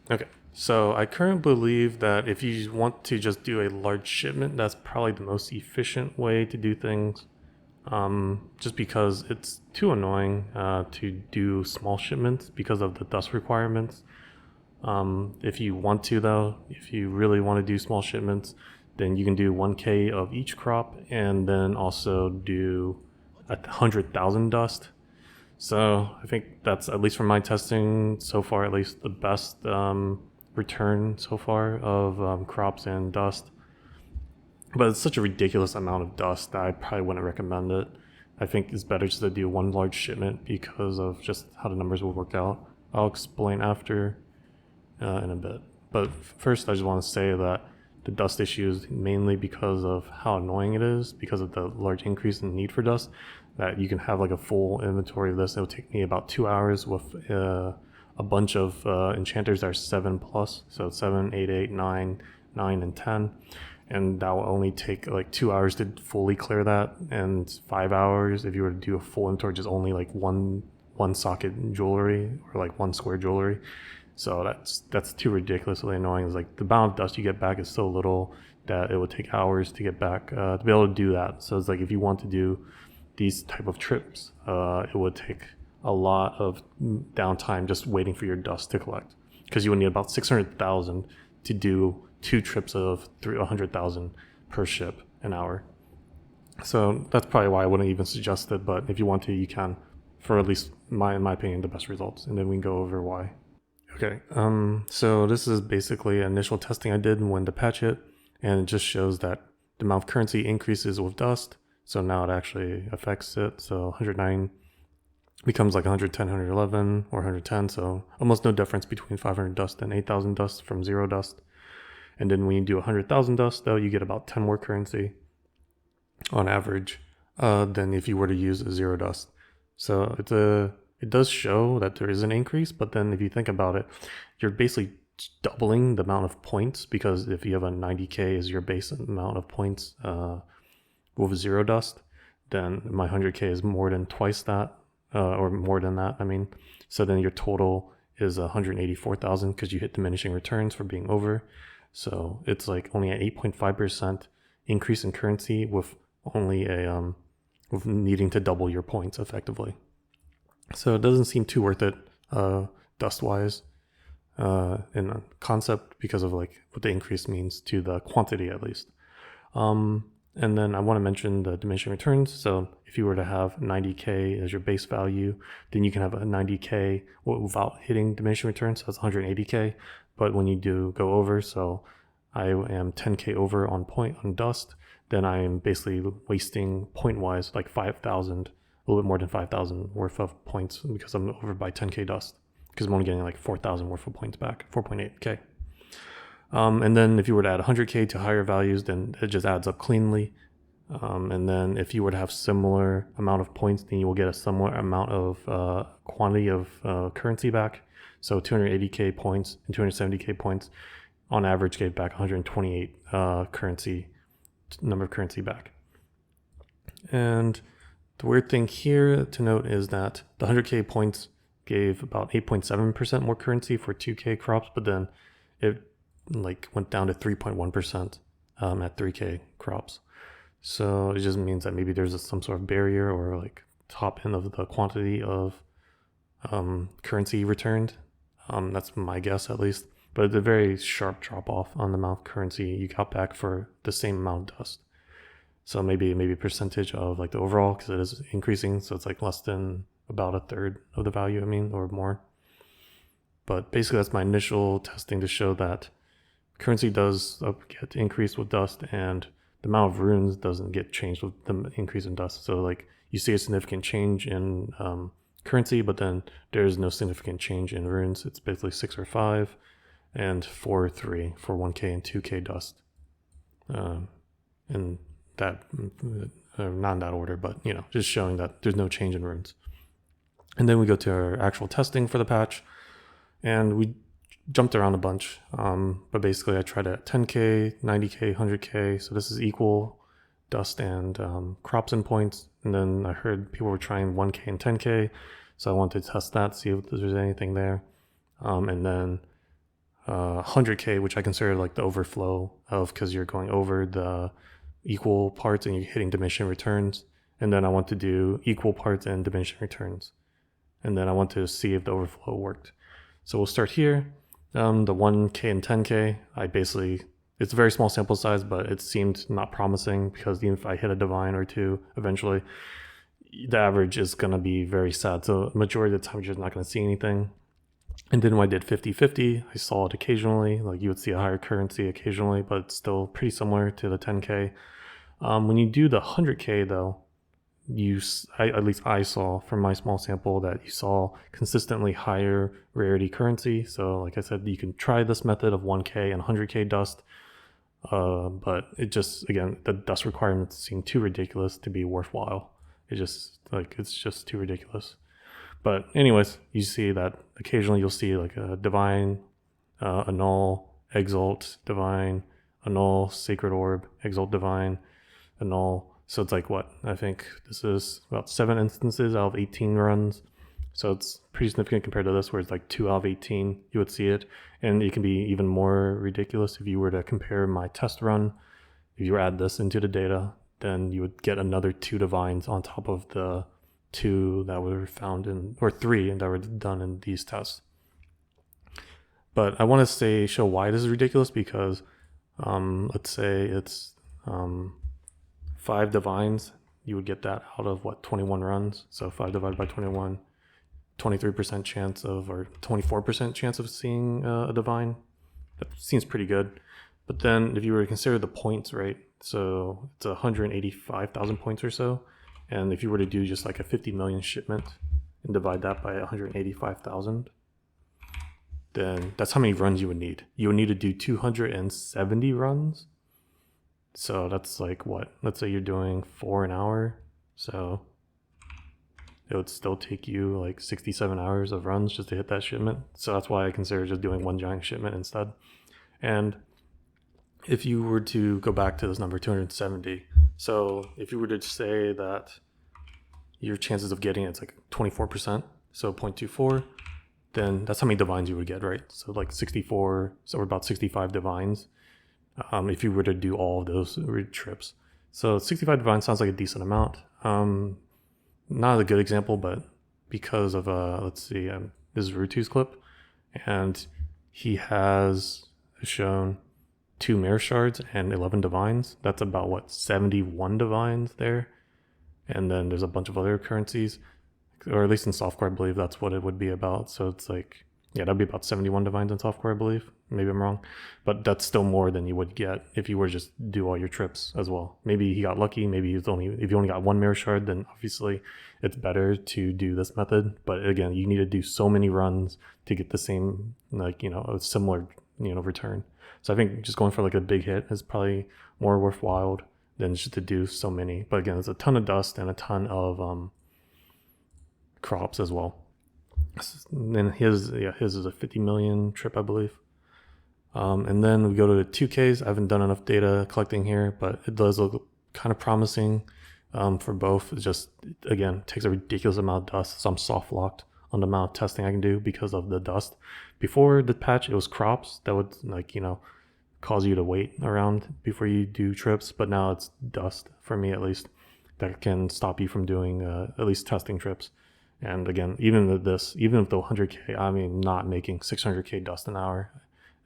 Okay, so I currently believe that if you want to just do a large shipment, that's probably the most efficient way to do things. Just because it's too annoying to do small shipments because of the dust requirements. If you want to, though, if you really want to do small shipments, then you can do 1K of each crop and then also do 100,000 dust. So I think that's, at least from my testing so far, at least the best return so far of crops and dust. But it's such a ridiculous amount of dust that I probably wouldn't recommend it. I think it's better just to do one large shipment because of just how the numbers will work out. I'll explain after in a bit. But first, I just want to say that the dust issue is mainly because of how annoying it is, because of the large increase in need for dust. That you can have like a full inventory of this. It will take me about 2 hours with a bunch of enchanters that are 7 plus, so 7, 8, 8, 9, 9, and 10. And that will only take like 2 hours to fully clear that, and 5 hours if you were to do a full inventory, just only like one socket jewelry or like one square jewelry. So that's too ridiculously annoying. It's like the amount of dust you get back is so little that it would take hours to get back to be able to do that. So it's like if you want to do these type of trips, it would take a lot of downtime just waiting for your dust to collect, because you would need about 600,000 to do 2 trips of 100,000 per ship an hour. So that's probably why I wouldn't even suggest it. But if you want to, you can, for at least in my opinion, the best results. And then we can go over why. Okay, so this is basically initial testing I did when to patch it, and it just shows that the amount of currency increases with dust. So now it actually affects it. So 109 becomes like 110, 111, or 110. So almost no difference between 500 dust and 8,000 dust from 0 dust. And then when you do 100,000 dust, though, you get about 10 more currency on average than if you were to use 0 dust. So it does show that there is an increase, but then if you think about it, you're basically doubling the amount of points, because if you have a 90k as your base amount of points with 0 dust, then my 100k is more than twice that, or more than that, I mean. So then your total is 184,000 because you hit diminishing returns for being over. So it's like only an 8.5% increase in currency with only with needing to double your points effectively. So it doesn't seem too worth it dust wise in concept, because of like what the increase means to the quantity at least. And then I want to mention the diminishing returns. So if you were to have 90k as your base value, then you can have a 90k without hitting diminishing returns. So that's 180k. But when you do go over, so I am 10k over on point on dust, then I am basically wasting point wise like 5,000, a little bit more than 5,000 worth of points, because I'm over by 10k dust, because I'm only getting like 4,000 worth of points back, 4.8k. And then if you were to add 100k to higher values, then it just adds up cleanly. And then if you were to have similar amount of points, then you will get a similar amount of quantity of currency back. So 280k points and 270k points on average gave back 128 number of currency back. And the weird thing here to note is that the 100k points gave about 8.7% more currency for 2k crops, but then it like went down to 3.1% at 3k crops. So it just means that maybe there's some sort of barrier or like top end of the quantity of currency returned. That's my guess at least. But it's a very sharp drop off on the amount of currency you got back for the same amount of dust. So maybe a percentage of like the overall, because it is increasing. So it's like less than about a third of the value, I mean, or more. But basically that's my initial testing to show that currency does get increased with dust, and the amount of runes doesn't get changed with the increase in dust. So like you see a significant change in currency, but then there's no significant change in runes. It's basically 6 or 5 and 4 or 3 for 1k and 2k dust. And that, not in that order, but just showing that there's no change in runes. And then we go to our actual testing for the patch, and we jumped around a bunch, but basically I tried at 10k, 90k, 100k, so this is equal dust and crops and points. And then I heard people were trying 1k and 10k, so I wanted to test that, see if there's anything there. And then 100K, which I consider like the overflow of, because you're going over the equal parts and you're hitting diminishing returns. And then I want to do equal parts and diminishing returns. And then I want to see if the overflow worked. So we'll start here. The 1K and 10K, it's a very small sample size, but it seemed not promising, because even if I hit a divine or two eventually, the average is going to be very sad. So majority of the time, you're just not going to see anything. And then when I did 50-50, I saw it occasionally. Like you would see a higher currency occasionally, but it's still pretty similar to the 10K. When you do the 100K though, at least I saw from my small sample that you saw consistently higher rarity currency. So like I said, you can try this method of 1K and 100K dust, but it just, again, the dust requirements seem too ridiculous to be worthwhile. It's just too ridiculous. But anyways, you see that occasionally you'll see like a divine, annul, exalt, divine, annul, sacred orb, exalt, divine, annul. So it's like what? I think this is about 7 instances out of 18 runs. So it's pretty significant compared to this, where it's like 2 out of 18 you would see it. And it can be even more ridiculous if you were to compare my test run. If you add this into the data, then you would get another 2 divines on top of the 2 that were found in, or 3 that were done in these tests. But I want to show why this is ridiculous, because let's say it's 5 divines, you would get that out of 21 runs. So 5 divided by 21, 23% chance of, or 24% chance of seeing a divine. That seems pretty good. But then if you were to consider the points, right? So it's 185,000 points or so. And if you were to do just like a 50 million shipment and divide that by 185,000, then that's how many runs you would need. You would need to do 270 runs. So that's like what? Let's say you're doing 4 an hour. So it would still take you like 67 hours of runs just to hit that shipment. So that's why I consider just doing one giant shipment instead. And if you were to go back to this number, 270, so if you were to say that your chances of getting it's like 24%, so 0.24, then that's how many divines you would get, right? So like 64, so we're about 65 divines if you were to do all of those trips. So 65 divines sounds like a decent amount. Not a good example, but because of, let's see, this is Rutu's clip, and he has shown 2 mirror shards and 11 divines. That's about 71 divines there. And then there's a bunch of other currencies, or at least in softcore, I believe that's what it would be about. So it's like, yeah, that'd be about 71 divines in softcore, I believe. Maybe I'm wrong, but that's still more than you would get if you were just do all your trips as well. Maybe he got lucky. Maybe if you only got 1 mirror shard, then obviously it's better to do this method. But again, you need to do so many runs to get the same, a similar, return. So I think just going for like a big hit is probably more worthwhile than just to do so many. But again, it's a ton of dust and a ton of crops as well. And his is a 50 million trip, I believe. And then we go to the 2Ks. I haven't done enough data collecting here, but it does look kind of promising for both. It just, again, takes a ridiculous amount of dust. So I'm soft locked on the amount of testing I can do because of the dust. Before the patch, it was crops that would cause you to wait around before you do trips. But now it's dust, for me at least, that can stop you from doing at least testing trips. And again, even with the 100K, I mean, not making 600K dust an hour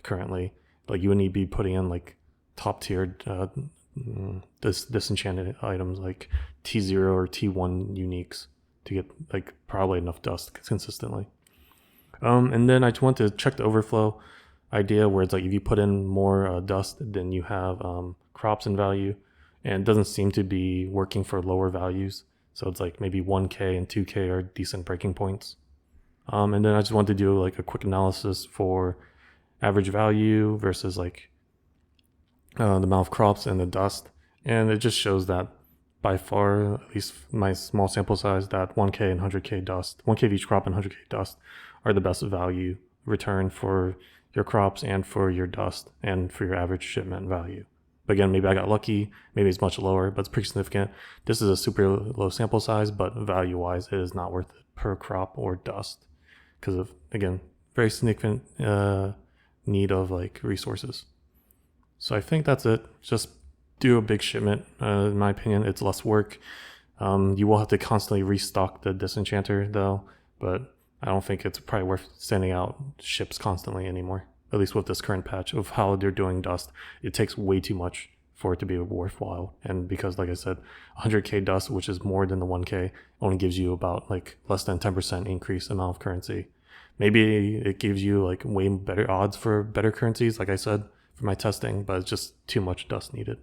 currently. Like you would need to be putting in like top tiered disenchanted items like T0 or T1 uniques to get like probably enough dust consistently. And then I just want to check the overflow idea, where it's like if you put in more dust, then you have crops in value, and it doesn't seem to be working for lower values. So it's like maybe 1K and 2K are decent breaking points. And then I just want to do like a quick analysis for average value versus like the amount of crops and the dust. And it just shows that by far, at least my small sample size, that 1K and 100K dust, 1K of each crop and 100K dust are the best value return for your crops and for your dust and for your average shipment value. But again, maybe I got lucky, maybe it's much lower, but it's pretty significant. This is a super low sample size, but value-wise, it is not worth it per crop or dust because of, again, very significant need of like resources. So I think that's it. Just do a big shipment. In my opinion, it's less work. You will have to constantly restock the disenchanter though, but I don't think it's probably worth sending out ships constantly anymore. At least with this current patch of how they're doing dust, it takes way too much for it to be worthwhile. And because, like I said, 100k dust, which is more than the 1k, only gives you about like less than 10% increase amount of currency. Maybe it gives you like way better odds for better currencies, like I said, for my testing, but it's just too much dust needed.